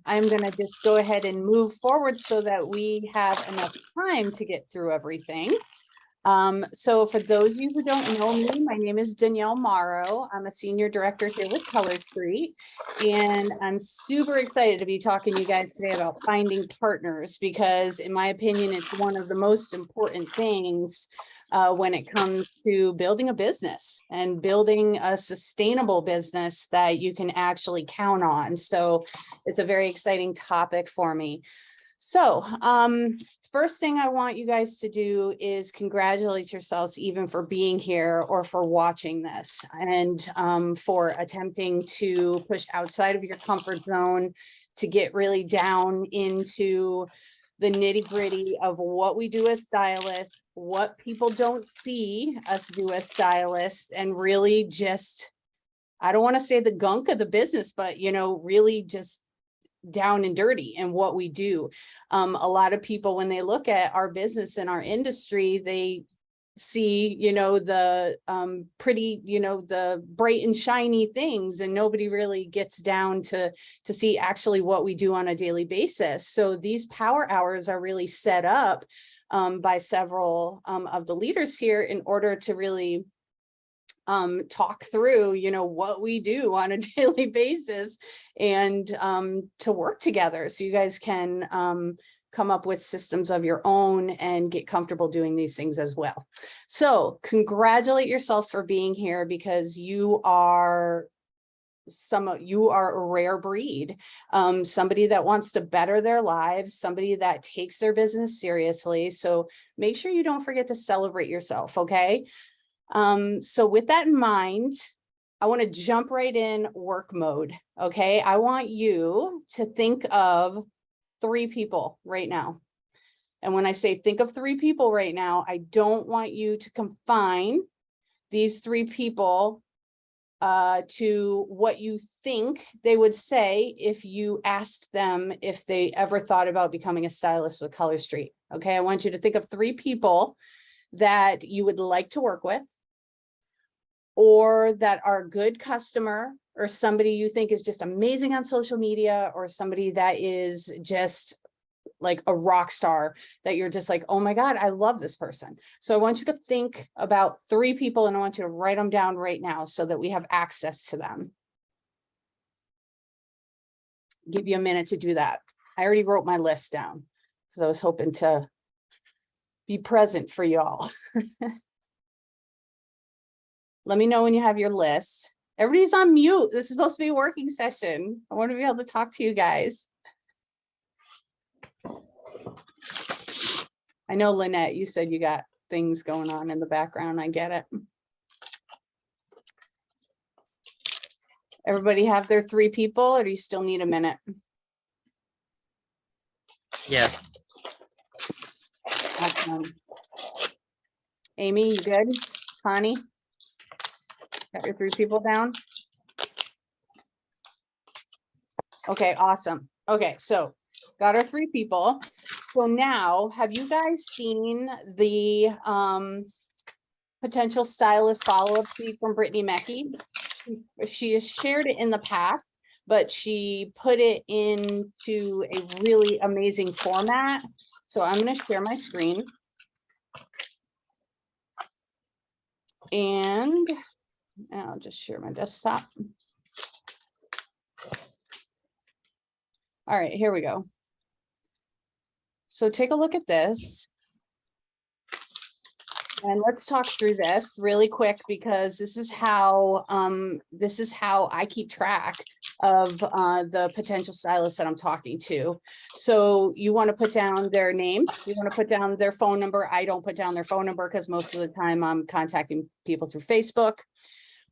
I'm going to just go ahead and move forward so that we have enough time to get through everything. So for those of you who don't know me, my name is Danielle Mauro. I'm a senior director here with Color Street, and I'm super excited to be talking to you guys today about finding partners, because in my opinion, it's one of the most important things when it comes to building a business and building a sustainable business that you can actually count on. So it's a very exciting topic for me. So first thing I want you guys to do is congratulate yourselves even for being here or for watching this, and for attempting to push outside of your comfort zone to get really down into the nitty-gritty of what we do as stylists, what people don't see us do as stylists, and really just, I don't want to say the gunk of the business, but really just down and dirty in what we do. A lot of people, when they look at our business and our industry, they see, the pretty, the bright and shiny things, and nobody really gets down to see actually what we do on a daily basis. So these power hours are really set up by several of the leaders here in order to really talk through, what we do on a daily basis, and to work together so you guys can come up with systems of your own and get comfortable doing these things as well. So congratulate yourselves for being here, because you are a rare breed, somebody that wants to better their lives, somebody that takes their business seriously. So make sure you don't forget to celebrate yourself. Okay. So with that in mind, I want to jump right in work mode. Okay. I want you to think of 3 people right now. And when I say think of 3 people right now, I don't want you to confine these 3 people to what you think they would say if you asked them if they ever thought about becoming a stylist with Color Street. Okay. I want you to think of 3 people that you would like to work with, or that are a good customer, or somebody you think is just amazing on social media, or somebody that is just like a rock star that you're just like, oh my God, I love this person. So I want you to think about 3 people, and I want you to write them down right now so that we have access to them. Give you a minute to do that. I already wrote my list down because I was hoping to be present for y'all. Let me know when you have your list. Everybody's on mute. This is supposed to be a working session. I want to be able to talk to you guys. I know, Lynette, you said you got things going on in the background. I get it. Everybody have their 3 people, or do you still need a minute? Yes. Excellent. Amy, you good? Connie? Got your 3 people down? Okay, awesome. Okay, so got our 3 people. So now, have you guys seen the potential stylist follow-up sheet from Brittany Mackey? She has shared it in the past, but she put it into a really amazing format. So I'm going to share my screen. And I'll just share my desktop. All right, here we go. So take a look at this. And let's talk through this really quick, because this is how I keep track of the potential stylists that I'm talking to. So you want to put down their name, you want to put down their phone number. I don't put down their phone number because most of the time I'm contacting people through Facebook.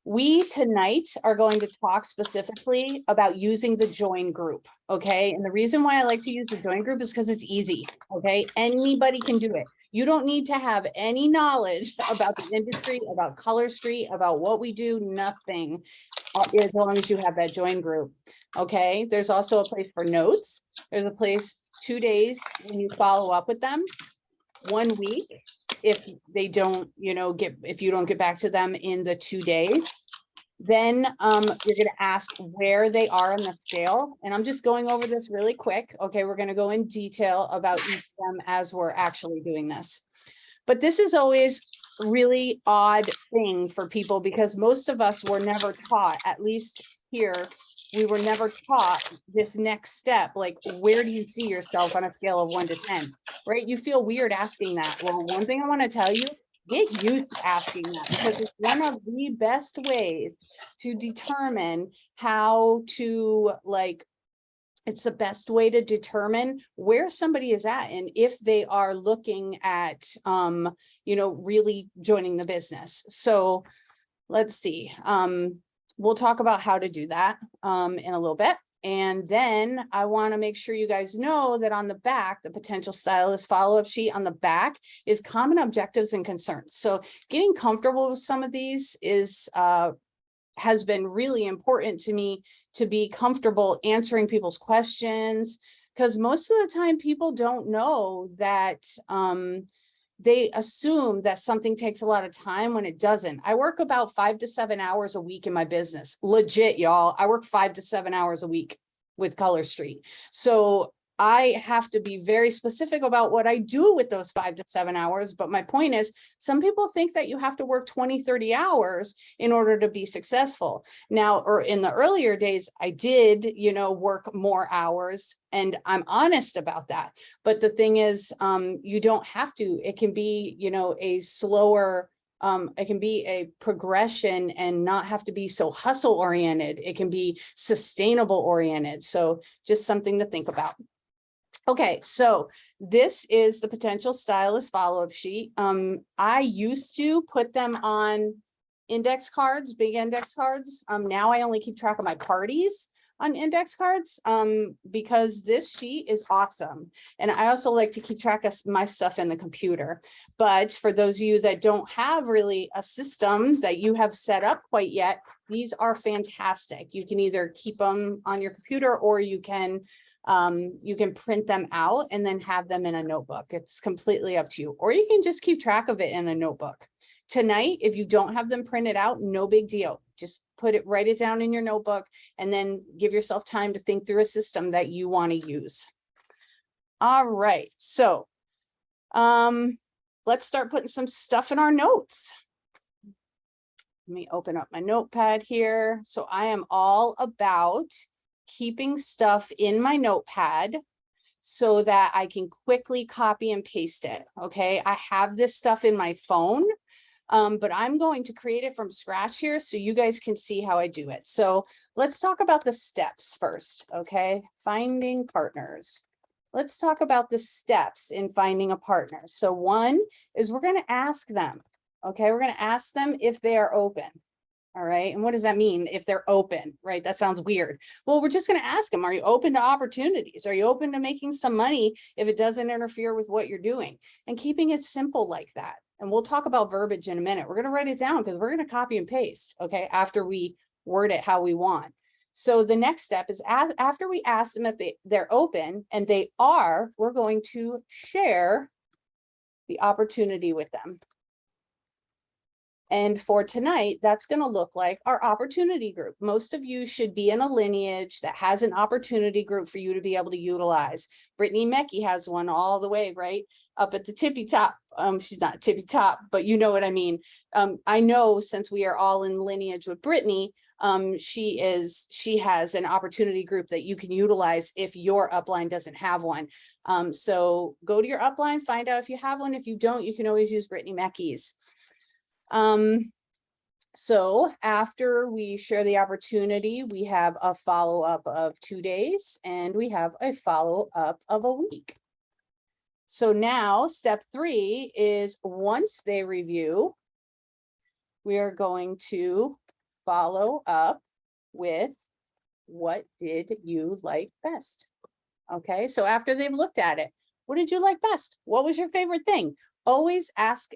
We tonight are going to talk specifically about using the join group. Okay. And the reason why I like to use the join group is because it's easy. Okay. Anybody can do it. You don't need to have any knowledge about the industry, about Color Street, about what we do, nothing, as long as you have that join group. Okay. There's also a place for notes. There's a place 2 days when you follow up with them, 1 week if they don't, if you don't get back to them in the 2 days. Then you're going to ask where they are on the scale. And I'm just going over this really quick. Okay, we're going to go in detail about each of them as we're actually doing this. But this is always a really odd thing for people because most of us were never taught, at least here, we were never taught this next step. Like, where do you see yourself on a scale of 1 to 10, right? You feel weird asking that. Well, one thing I want to tell you, get used to asking that because it's one of the best ways to determine how to, like, it's the best way to determine where somebody is at and if they are looking at, you know, really joining the business. So let's see. We'll talk about how to do that in a little bit. And then I want to make sure you guys know that on the back, the potential stylist follow-up sheet on the back is common objectives and concerns. So getting comfortable with some of these is has been really important to me, to be comfortable answering people's questions, because most of the time people don't know that they assume that something takes a lot of time when it doesn't. I work about 5 to 7 hours a week in my business. Legit, y'all. I work 5 to 7 hours a week with Color Street. So I have to be very specific about what I do with those 5 to 7 hours. But my point is, some people think that you have to work 20, 30 hours in order to be successful. Now, or in the earlier days, I did, you know, work more hours, and I'm honest about that. But the thing is, you don't have to. It can be, you know, a slower, it can be a progression and not have to be so hustle oriented. It can be sustainable oriented. So just something to think about. Okay, so this is the potential stylist follow-up sheet. I used to put them on index cards, big index cards. Now I only keep track of my parties on index cards because this sheet is awesome. And I also like to keep track of my stuff in the computer. But for those of you that don't have really a system that you have set up quite yet, these are fantastic. You can either keep them on your computer or you can print them out and then have them in a notebook. It's completely up to you, or you can just keep track of it in a notebook. Tonight, if you don't have them printed out, no big deal. Just write it down in your notebook and then give yourself time to think through a system that you want to use. All right, so let's start putting some stuff in our notes. Let me open up my notepad here. So I am all about keeping stuff in my notepad so that I can quickly copy and paste it. Okay, I have this stuff in my phone, but I'm going to create it from scratch here so you guys can see how I do it. So let's talk about the steps first. Okay, finding partners. Let's talk about the steps in finding a partner. So one is we're going to ask them. Okay, we're going to ask them if they are open. All right. And what does that mean if they're open, right? That sounds weird. Well, we're just going to ask them, are you open to opportunities? Are you open to making some money if it doesn't interfere with what you're doing? And keeping it simple like that. And we'll talk about verbiage in a minute. We're going to write it down because we're going to copy and paste, okay, after we word it how we want. So the next step is after we ask them if they're open, and they are, we're going to share the opportunity with them. And for tonight, that's going to look like our opportunity group. Most of you should be in a lineage that has an opportunity group for you to be able to utilize. Brittany Mecki has one all the way right up at the tippy top. She's not tippy top, but you know what I mean. I know since we are all in lineage with Brittany, she has an opportunity group that you can utilize if your upline doesn't have one. So go to your upline, find out if you have one. If you don't, you can always use Brittany Mecki's. So after we share the opportunity, we have a follow-up of 2 days and we have a follow-up of a week. So now step 3 is once they review, we are going to follow up with what did you like best? Okay, so after they've looked at it, what did you like best? What was your favorite thing? Always ask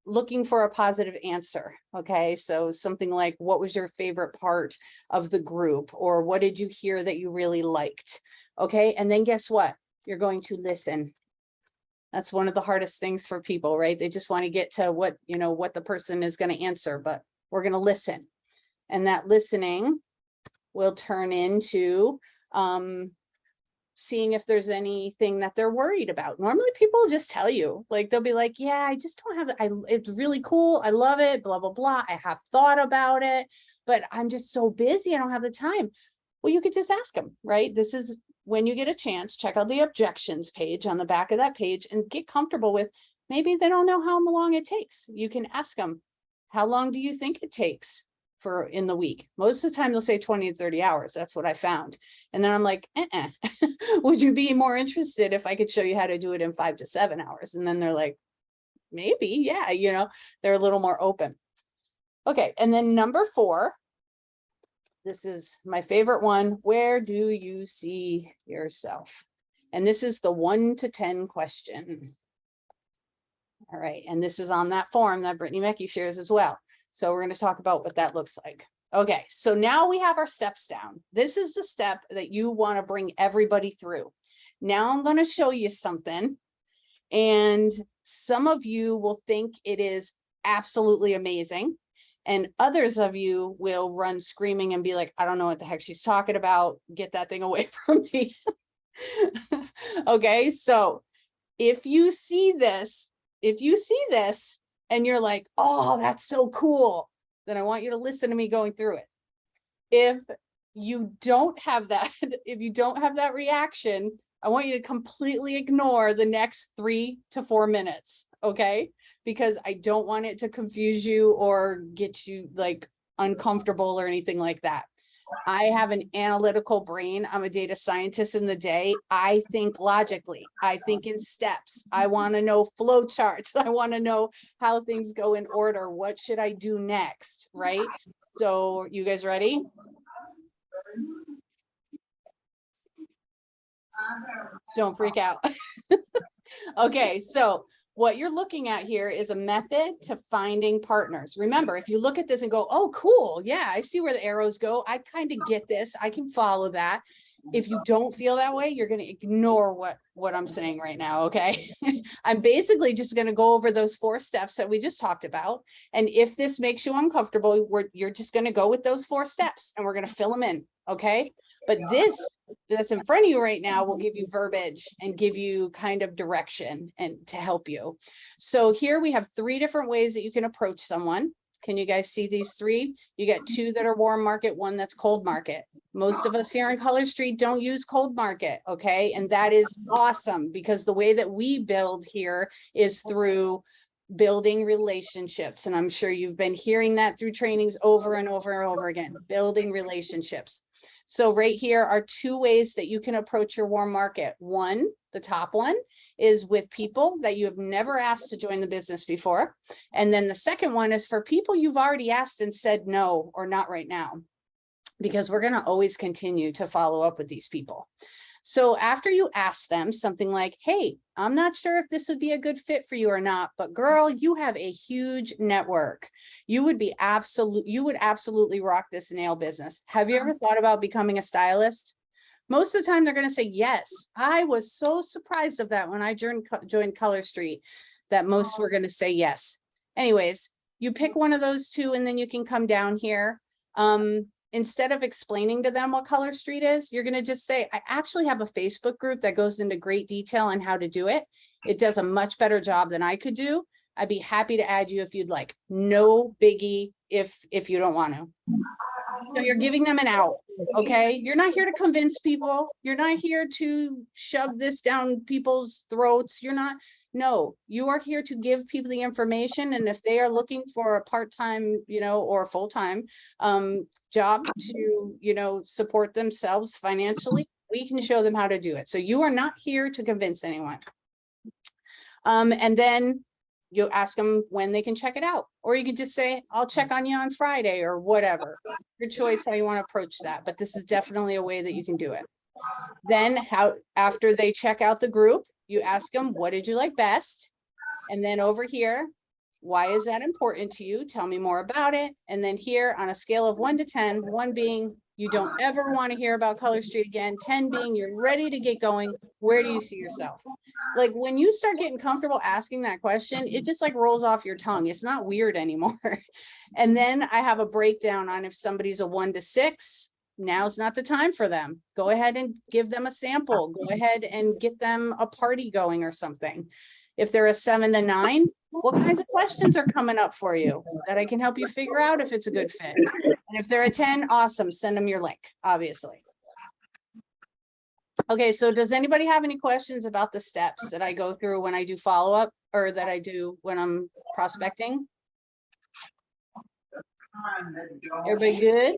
looking for a positive answer. Okay, so something like, what was your favorite part of the group? Or what did you hear that you really liked? Okay, and then guess what? You're going to listen. That's one of the hardest things for people, right? They just want to get to what the person is going to answer, but we're going to listen. And that listening will turn into seeing if there's anything that they're worried about. Normally people just tell you, like, they'll be like, yeah, I just don't have, it's really cool. I love it, blah, blah, blah. I have thought about it, but I'm just so busy. I don't have the time. Well, you could just ask them, right? This is when you get a chance, check out the objections page on the back of that page and get comfortable with, maybe they don't know how long it takes. You can ask them, how long do you think it takes for in the week? Most of the time they'll say 20 to 30 hours. That's what I found. And then I'm like, would you be more interested if I could show you how to do it in 5 to 7 hours? And then they're like, maybe, yeah, you know, they're a little more open. Okay, and then number 4, this is my favorite one. Where do you see yourself? And this is the 1 to 10 question. All right, and this is on that form that Brittany Mecki shares as well. So we're going to talk about what that looks like. Okay, so now we have our steps down. This is the step that you want to bring everybody through. Now I'm going to show you something, and some of you will think it is absolutely amazing, and others of you will run screaming and be like, I don't know what the heck she's talking about. Get that thing away from me. Okay, so if you see this and you're like, oh, that's so cool, then I want you to listen to me going through it. If you don't have that, reaction, I want you to completely ignore the next 3 to 4 minutes, okay? Because I don't want it to confuse you or get you like uncomfortable or anything like that. I have an analytical brain. I'm a data scientist in the day. I think logically. I think in steps. I want to know flow charts. I want to know how things go in order. What should I do next, right? So you guys ready? Don't freak out. Okay, so what you're looking at here is a method to finding partners. Remember, if you look at this and go, oh, cool, yeah, I see where the arrows go. I kind of get this. I can follow that. If you don't feel that way, you're going to ignore what I'm saying right now, okay? I'm basically just going to go over those 4 steps that we just talked about. And if this makes you uncomfortable, you're just going to go with those 4 steps and we're going to fill them in, okay? But this that's in front of you right now will give you verbiage and give you kind of direction and to help you. So here we have 3 different ways that you can approach someone. Can you guys see these 3? You got 2 that are warm market, 1 that's cold market. Most of us here in Color Street don't use cold market, okay? And that is awesome because the way that we build here is through building relationships. And I'm sure you've been hearing that through trainings over and over and over again, building relationships. So right here are 2 ways that you can approach your warm market. 1, the top one, is with people that you have never asked to join the business before. And then the second one is for people you've already asked and said no or not right now, because we're going to always continue to follow up with these people. So after you ask them something like, hey, I'm not sure if this would be a good fit for you or not, but girl, you have a huge network. You would absolutely rock this nail business. Have you ever thought about becoming a stylist? Most of the time they're going to say yes. I was so surprised of that when I joined Color Street, that most were going to say yes. Anyways, you pick one of those 2 and then you can come down here. Instead of explaining to them what Color Street is, you're going to just say, I actually have a Facebook group that goes into great detail on how to do it. It does a much better job than I could do. I'd be happy to add you if you'd like. No biggie if you don't want to. So you're giving them an out, okay? You're not here to convince people. You're not here to shove this down people's throats. No, you are here to give people the information. And if they are looking for a part-time, or full-time job to, support themselves financially, we can show them how to do it. So you are not here to convince anyone. And then you ask them when they can check it out, or you could just say, I'll check on you on Friday or whatever. Your choice how you want to approach that, but this is definitely a way that you can do it. Then after they check out the group, you ask them, what did you like best? And then over here, why is that important to you? Tell me more about it. And then here on a scale of 1 to 10, 1 being You don't ever want to hear about Color Street again. 10 being you're ready to get going. Where do you see yourself? Like when you start getting comfortable asking that question, it just like rolls off your tongue. It's not weird anymore. And then I have a breakdown on if somebody's a 1 to 6, now's not the time for them. Go ahead and give them a sample. Go ahead and get them a party going or something. If they're a 7 to 9, what kinds of questions are coming up for you that I can help you figure out if it's a good fit? And if they're a 10, awesome, send them your link, obviously. Okay, so does anybody have any questions about the steps that I go through when I do follow-up or that I do when I'm prospecting? Everybody good?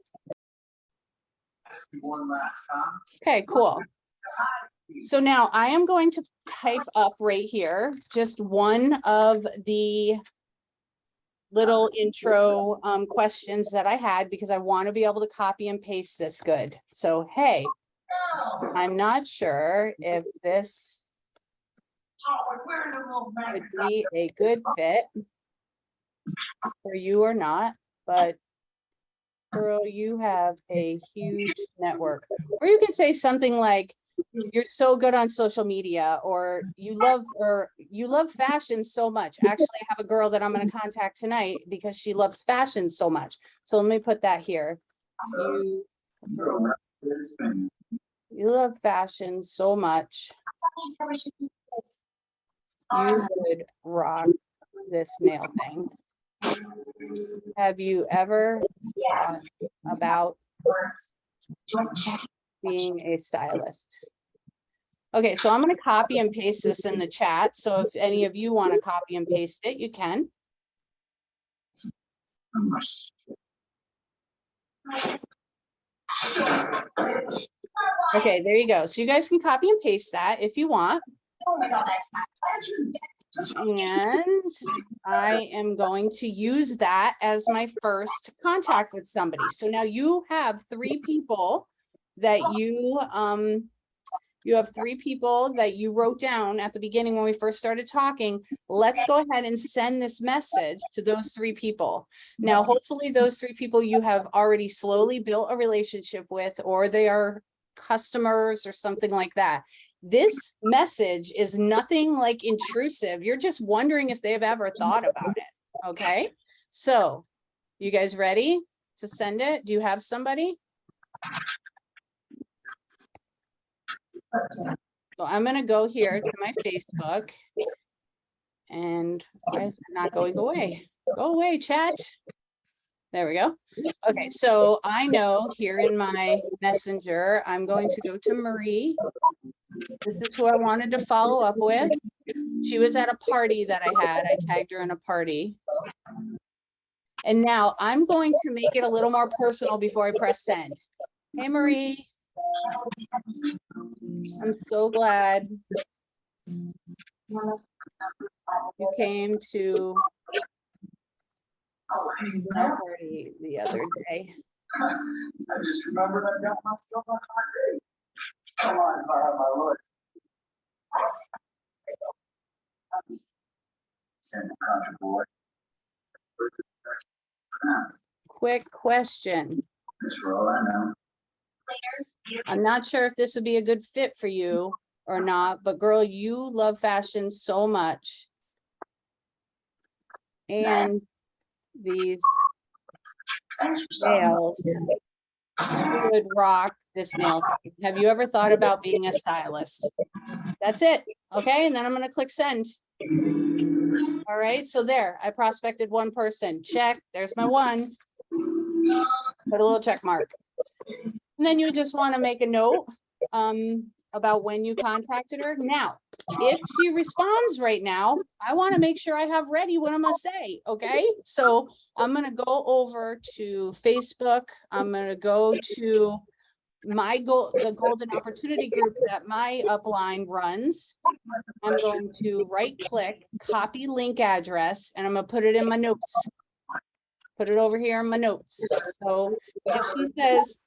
Okay, cool. So now I am going to type up right here just one of the little intro questions that I had because I want to be able to copy and paste this good. So, hey, I'm not sure if this would be a good fit for you or not, but girl, you have a huge network. Or you can say something like, you're so good on social media, or you love fashion so much. Actually, I have a girl that I'm going to contact tonight because she loves fashion so much. So let me put that here. You love fashion so much. You would rock this nail thing. Have you ever thought about being a stylist? Okay, so I'm going to copy and paste this in the chat. So if any of you want to copy and paste it, you can. Okay, there you go. So you guys can copy and paste that if you want. And I am going to use that as my first contact with somebody. So now you have 3 people that you have 3 people that you wrote down at the beginning when we first started talking. Let's go ahead and send this message to those 3 people. Now, hopefully those 3 people you have already slowly built a relationship with, or they are customers or something like that. This message is nothing like intrusive. You're just wondering if they've ever thought about it. Okay. So you guys ready to send it? Do you have somebody? So I'm going to go here to my Facebook, and why is it not going away? Go away, chat. There we go. Okay, so I know here in my messenger, I'm going to go to Marie. This is who I wanted to follow up with. She was at a party that I had. I tagged her in a party. And now I'm going to make it a little more personal before I press send. Hey, Marie. I'm so glad you came to my party the other day. I just remembered I got myself on my day. Come on, if I have my Lord. Send the country boy. Quick question. That's for all I know. I'm not sure if this would be a good fit for you or not, but girl, you love fashion so much. And these nails would rock this nail thing. Have you ever thought about being a stylist? That's it. Okay, and then I'm going to click send. All right, so there, I prospected 1 person. Check, there's my 1. Put a little check mark. And then you just want to make a note about when you contacted her. Now, if she responds right now, I want to make sure I have ready what I'm going to say. Okay, so I'm going to go over to Facebook. I'm going to go to the Golden Opportunity Group that my upline runs. I'm going to right click, copy link address, and I'm going to put it in my notes. Put it over here in my notes. So if she says,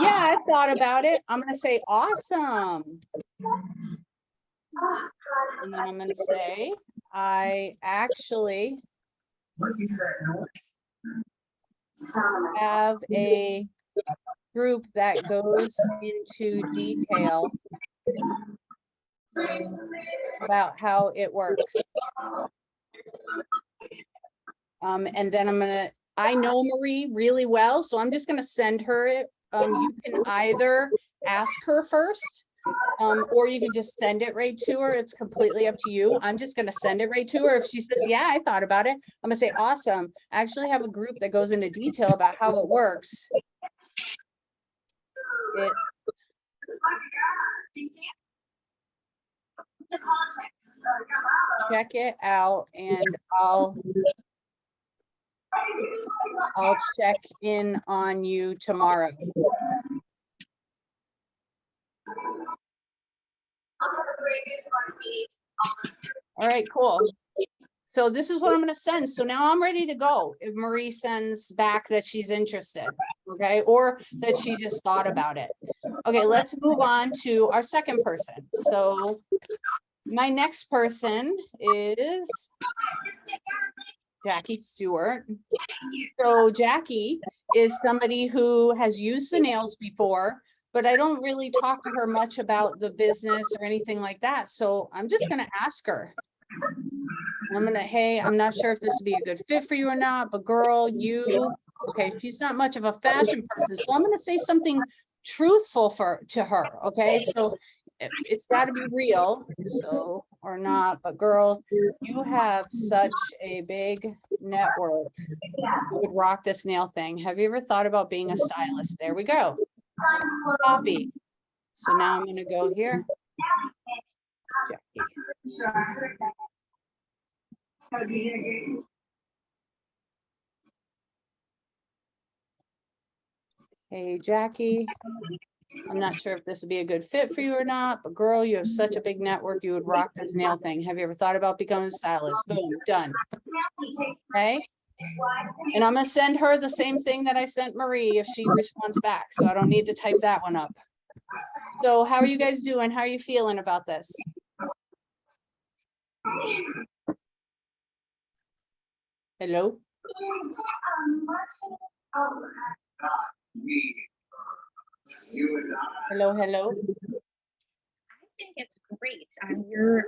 yeah, I thought about it, I'm going to say, awesome. And then I'm going to say, I actually have a group that goes into detail about how it works. And then I know Marie really well, so I'm just gonna send her it. You can either ask her first, or you can just send it right to her. It's completely up to you. I'm just gonna send it right to her. If she says, yeah, I thought about it, I'm gonna say, awesome. I actually have a group that goes into detail about how it works. Check it out, and I'll check in on you tomorrow. All right, cool. So this is what I'm going to send. So now I'm ready to go. If Marie sends back that she's interested, okay, or that she just thought about it. Okay, let's move on to our second person. So my next person is Jackie Stewart. So Jackie is somebody who has used the nails before, but I don't really talk to her much about the business or anything like that. So I'm just going to ask her. Hey, I'm not sure if this would be a good fit for you or not, but girl, okay, she's not much of a fashion person. So I'm going to say something truthful to her. Okay. So it's got to be real, so, or not, but girl, you have such a big network. You would rock this nail thing. Have you ever thought about being a stylist? There we go. Copy. So now I'm going to go here. Jackie. Hey, Jackie. I'm not sure if this would be a good fit for you or not, but girl, you have such a big network. You would rock this nail thing. Have you ever thought about becoming a stylist? Boom, done. Okay. And I'm going to send her the same thing that I sent Marie if she responds back. So I don't need to type that one up. So how are you guys doing? How are you feeling about this? Hello? Hello, hello. I think it's great. You're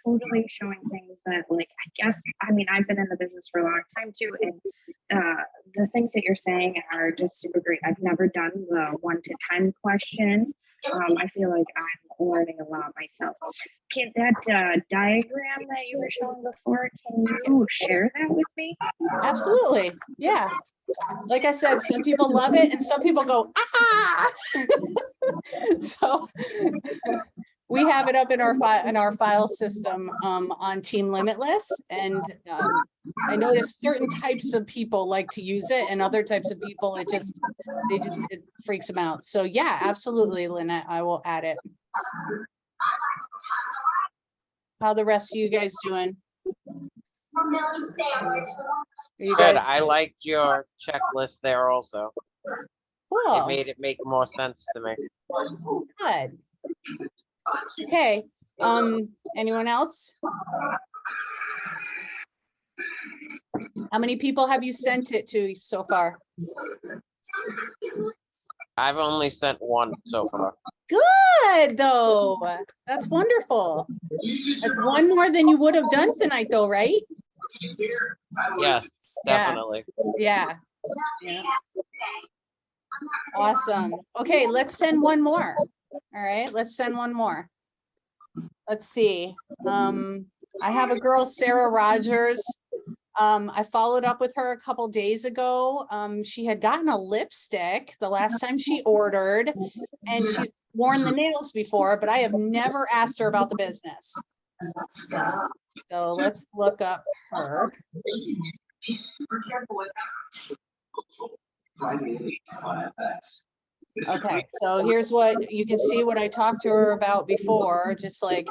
totally showing things that, like, I mean, I've been in the business for a long time too, and the things that you're saying are just super great. I've never done the 1 to 10 question. I feel like I'm learning a lot myself. Can that diagram that you were showing before, can you share that with me? Absolutely. Yeah. Like I said, some people love it and some people go, ah. So we have it up in our file system on Team Limitless, and I noticed certain types of people like to use it, and other types of people it freaks them out. So yeah, absolutely, Lynette, I will add it. How the rest of you guys doing? Good. I liked your checklist there also. Cool. It made it make more sense to me. Good. Okay. Anyone else? How many people have you sent it to so far? I've only sent one so far. Good, though. That's wonderful. That's one more than you would have done tonight, though, right? Yes, definitely. Yeah. Yeah. Awesome. Okay, let's send one more. All right, let's send one more. Let's see. I have a girl, Sarah Rogers. I followed up with her a couple days ago. She had gotten a lipstick the last time she ordered, and she's worn the nails before, but I have never asked her about the business. So let's look up her. Be super careful with that. Okay, so here's what you can see what I talked to her about before, just like,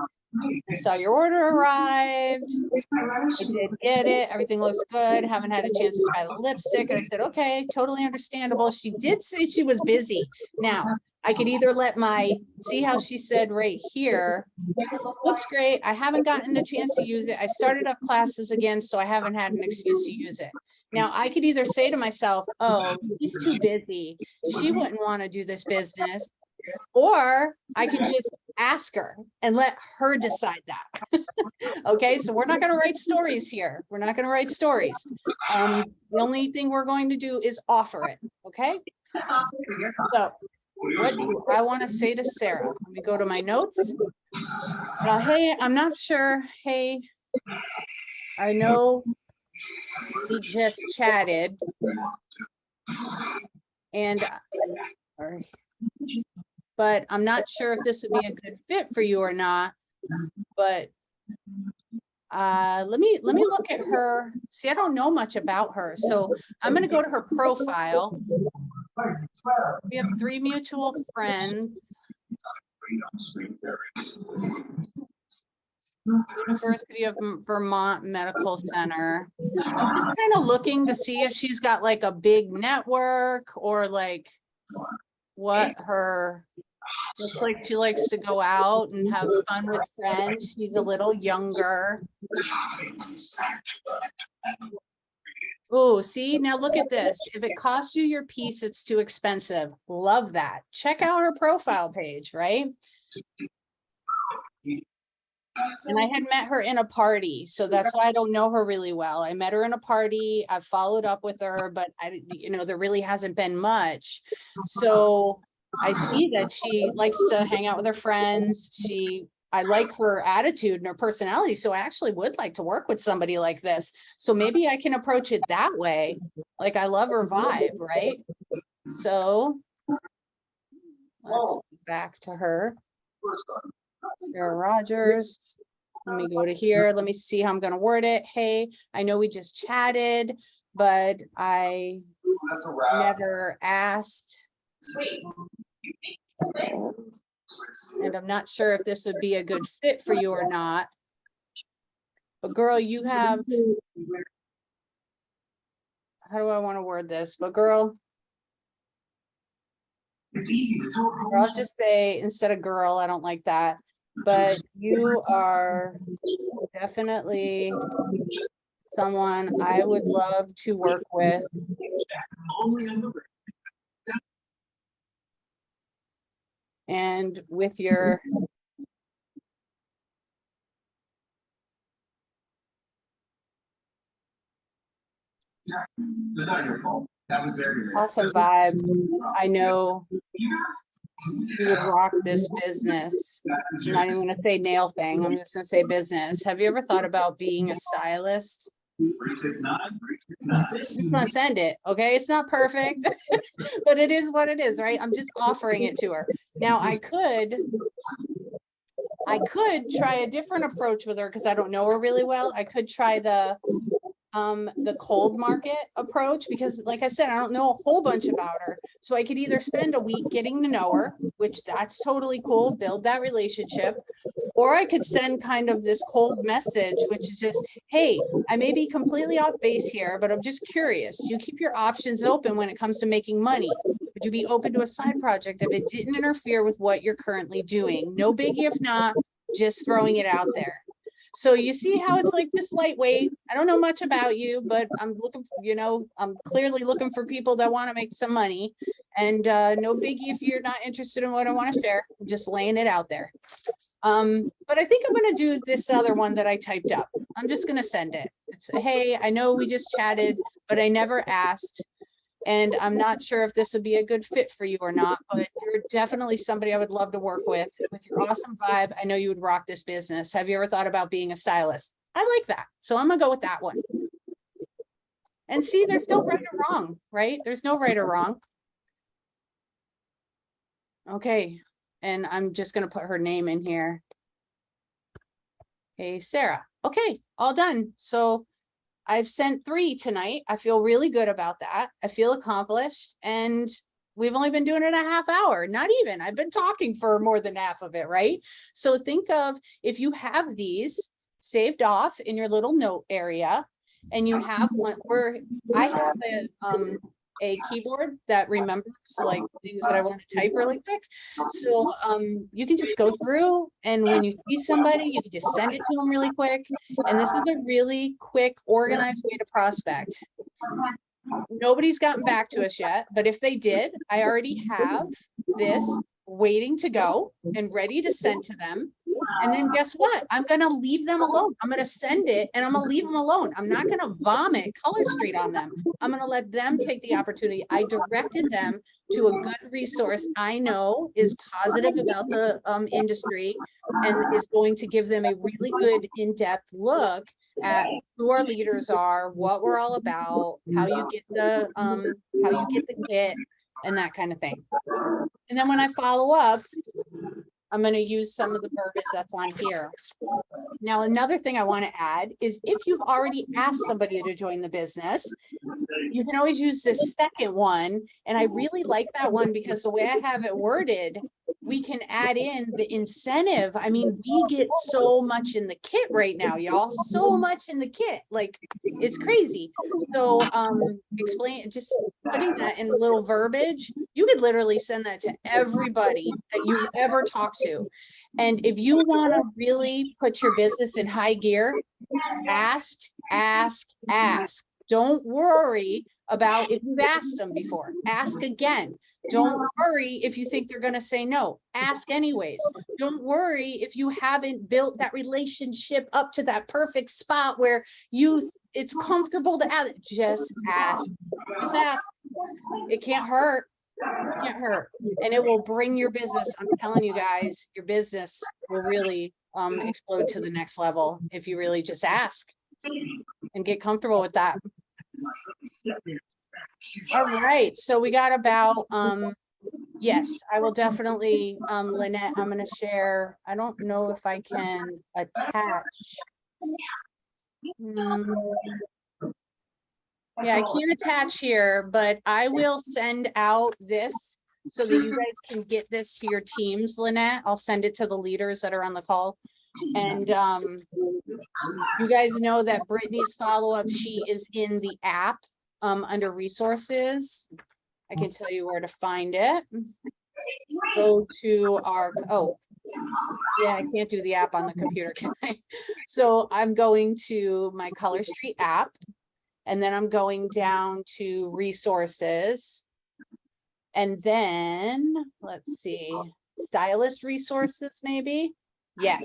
I saw your order arrived. I did get it. Everything looks good. Haven't had a chance to try the lipstick. And I said, okay, totally understandable. She did say she was busy. Now, I could either see how she said right here, looks great. I haven't gotten a chance to use it. I started up classes again, so I haven't had an excuse to use it. Now I could either say to myself, oh, he's too busy, she wouldn't want to do this business, or I can just ask her and let her decide that. Okay, so we're not going to write stories here. We're not going to write stories. The only thing we're going to do is offer it. Okay, so what do I want to say to Sarah? Let me go to my notes. Hey, I'm not sure. Hey, I know we just chatted and but I'm not sure if this would be a good fit for you or not. But let me look at her. See, I don't know much about her, so I'm going to go to her profile. We have 3 mutual friends. University of Vermont Medical Center. I'm just kind of looking to see if she's got like a big network or like what her looks like. She likes to go out and have fun with friends. She's a little younger. Oh, see, now look at this. If it costs you your piece, it's too expensive. Love that. Check out her profile page, right? And I had met her in a party, so that's why I don't know her really well. I met her in a party. I've followed up with her, but there really hasn't been much. So I see that she likes to hang out with her friends. I like her attitude and her personality, so I actually would like to work with somebody like this. So maybe I can approach it that way. Like, I love her vibe, right? So let's go back to her. Sarah Rogers. Let me go to here. Let me see how I'm going to word it. Hey, I know we just chatted, but I never asked. And I'm not sure if this would be a good fit for you or not. But girl, you have, how do I want to word this? But girl, It's easy to talk. I'll just say instead of girl, I don't like that. But you are definitely someone I would love to work with. And with your It's not your fault. That was their. awesome vibe, I know you would rock this business. I'm not even going to say nail thing. I'm just going to say business. Have you ever thought about being a stylist? I'm just going to send it. Okay. It's not perfect, but it is what it is, right? I'm just offering it to her. Now I could try a different approach with her because I don't know her really well. I could try the cold market approach, because like I said, I don't know a whole bunch about her. So I could either spend a week getting to know her, which that's totally cool, build that relationship, or I could send kind of this cold message, which is just, hey, I may be completely off base here, but I'm just curious. Do you keep your options open when it comes to making money? Would you be open to a side project if it didn't interfere with what you're currently doing? No biggie if not, just throwing it out there. So you see how it's like this lightweight. I don't know much about you, but I'm looking, I'm clearly looking for people that want to make some money, and no biggie if you're not interested in what I want to share. I'm just laying it out there. But I think I'm going to do this other one that I typed up. I'm just going to send it. It's, hey, I know we just chatted, but I never asked. And I'm not sure if this would be a good fit for you or not, but you're definitely somebody I would love to work with your awesome vibe. I know you would rock this business. Have you ever thought about being a stylist? I like that. So I'm going to go with that one. And see, there's no right or wrong, right? There's no right or wrong. Okay. And I'm just going to put her name in here. Hey, Sarah. Okay, all done. So I've sent 3 tonight. I feel really good about that. I feel accomplished, and we've only been doing it a half hour, not even. I've been talking for more than half of it, right? So think of, if you have these saved off in your little note area, and you have one where I have a keyboard that remembers like things that I want to type really quick. So you can just go through, and when you see somebody, you can just send it to them really quick. And this is a really quick, organized way to prospect. Nobody's gotten back to us yet, but if they did, I already have this waiting to go and ready to send to them. And then guess what? I'm going to leave them alone. I'm going to send it and I'm going to leave them alone. I'm not going to vomit Color Street on them. I'm going to let them take the opportunity. I directed them to a good resource I know is positive about the industry and is going to give them a really good in-depth look at who our leaders are, what we're all about, how you get the kit, and that kind of thing. And then when I follow up, I'm going to use some of the verbiage that's on here. Now, another thing I want to add is if you've already asked somebody to join the business, you can always use this second one. And I really like that one because the way I have it worded, we can add in the incentive. I mean, we get so much in the kit right now, y'all, so much in the kit, like it's crazy. So just putting that in a little verbiage, you could literally send that to everybody that you've ever talked to. And if you want to really put your business in high gear, ask. Don't worry about if you've asked them before. Ask again. Don't worry if you think they're going to say no. Ask anyways. Don't worry if you haven't built that relationship up to that perfect spot where it's comfortable to ask. Just ask. Just ask. It can't hurt. It can't hurt. And it will bring your business. I'm telling you guys, your business will really explode to the next level if you really just ask and get comfortable with that. All right, so we got about yes, I will definitely Lynette, I'm going to share. I don't know if I can attach. Yeah, I can't attach here, but I will send out this so that you guys can get this to your teams, Lynette. I'll send it to the leaders that are on the call. And you guys know that Brittany's follow-up sheet is in the app under resources. I can tell you where to find it. Go to our, oh, yeah, I can't do the app on the computer, can I? So I'm going to my Color Street app, and then I'm going down to resources. And then, let's see, stylist resources, maybe? Yes,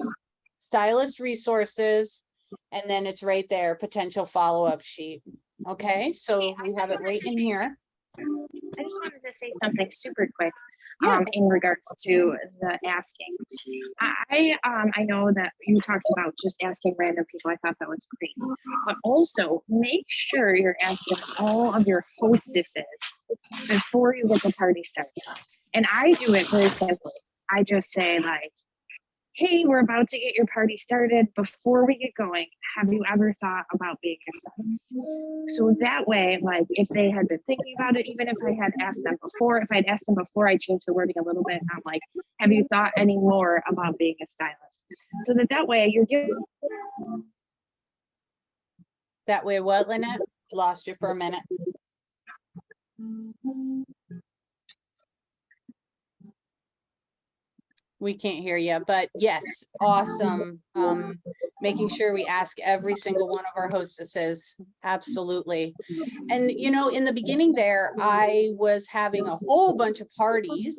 stylist resources. And then it's right there, potential follow-up sheet. Okay, so we have it right in here. I just wanted to say something super quick. Yeah. In regards to the asking. I know that you talked about just asking random people. I thought that was great. But also make sure you're asking all of your hostesses before you get the party started. And I do it very simply. I just say like, hey, we're about to get your party started. Before we get going, have you ever thought about being a stylist? So that way, like if they had been thinking about it, even if I had asked them before, if I'd asked them before, I changed the wording a little bit. I'm like, have you thought any more about being a stylist? So that way you're giving. That way what, Lynette? Lost you for a minute. We can't hear you, but yes, awesome. Making sure we ask every single one of our hostesses. Absolutely. And, you know, in the beginning there, I was having a whole bunch of parties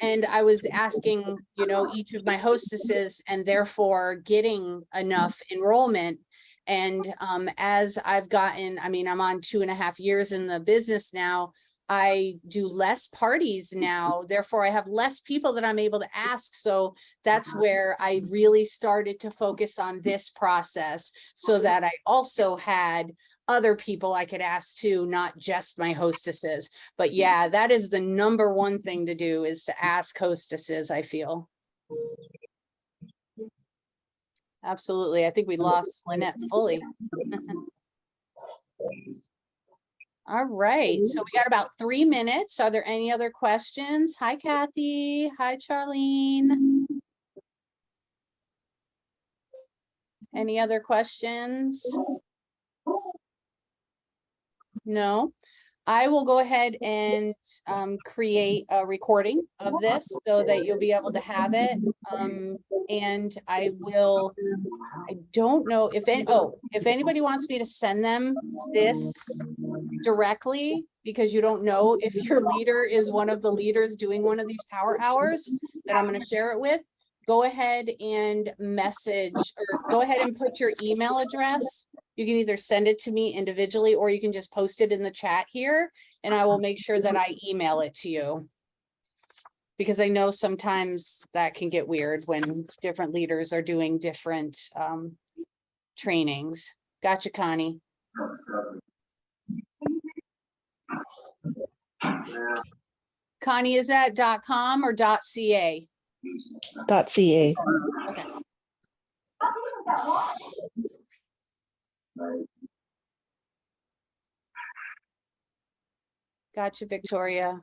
and I was asking, you know, each of my hostesses and therefore getting enough enrollment. And as I've gotten, I mean, I'm on 2.5 years in the business now. I do less parties now, therefore I have less people that I'm able to ask. So that's where I really started to focus on this process so that I also had other people I could ask too, not just my hostesses. But yeah, that is the number one thing to do is to ask hostesses, I feel. Absolutely. I think we lost Lynette fully. All right, so we got about 3 minutes. Are there any other questions? Hi, Kathy. Hi, Charlene. Any other questions? No. I will go ahead and create a recording of this so that you'll be able to have it. And I don't know if if anybody wants me to send them this directly, because you don't know if your leader is one of the leaders doing one of these power hours that I'm going to share it with, go ahead and message, or go ahead and put your email address. You can either send it to me individually, or you can just post it in the chat here, and I will make sure that I email it to you. Because I know sometimes that can get weird when different leaders are doing different trainings. Gotcha, Connie. Connie, is that .com or .ca? .ca. Okay. Gotcha, Victoria.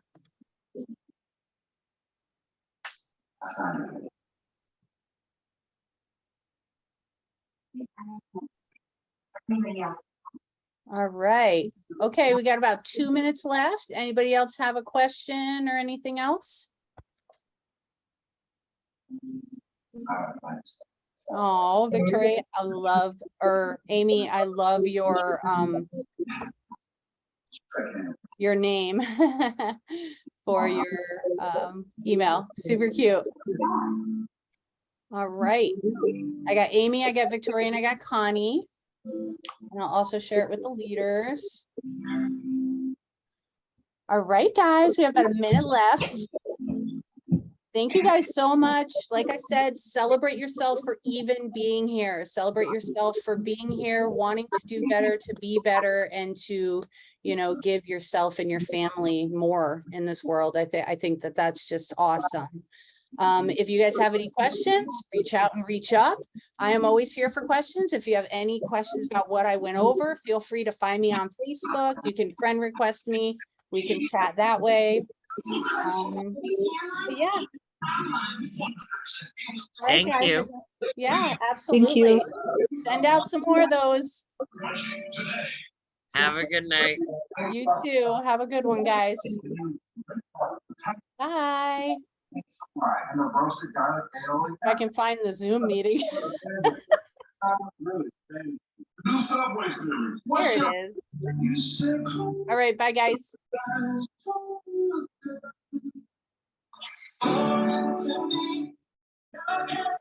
All right. Okay, we got about 2 minutes left. Anybody else have a question or anything else? Oh, Victoria, I love, or Amy, I love your name for your email. Super cute. All right. I got Amy, I got Victoria, and I got Connie. And I'll also share it with the leaders. All right, guys, we have about a minute left. Thank you guys so much. Like I said, celebrate yourself for even being here. Celebrate yourself for being here, wanting to do better, to be better, and to, you know, give yourself and your family more in this world. I think that that's just awesome. If you guys have any questions, reach out and reach up. I am always here for questions. If you have any questions about what I went over, feel free to find me on Facebook. You can friend request me. We can chat that way. But yeah. All right, Thank guys. you. Yeah, absolutely. Thank you. Send out some more of those. Have a good night. You too. Have a good one, guys. Bye. If I can find the Zoom meeting. There it is. All right, bye, guys.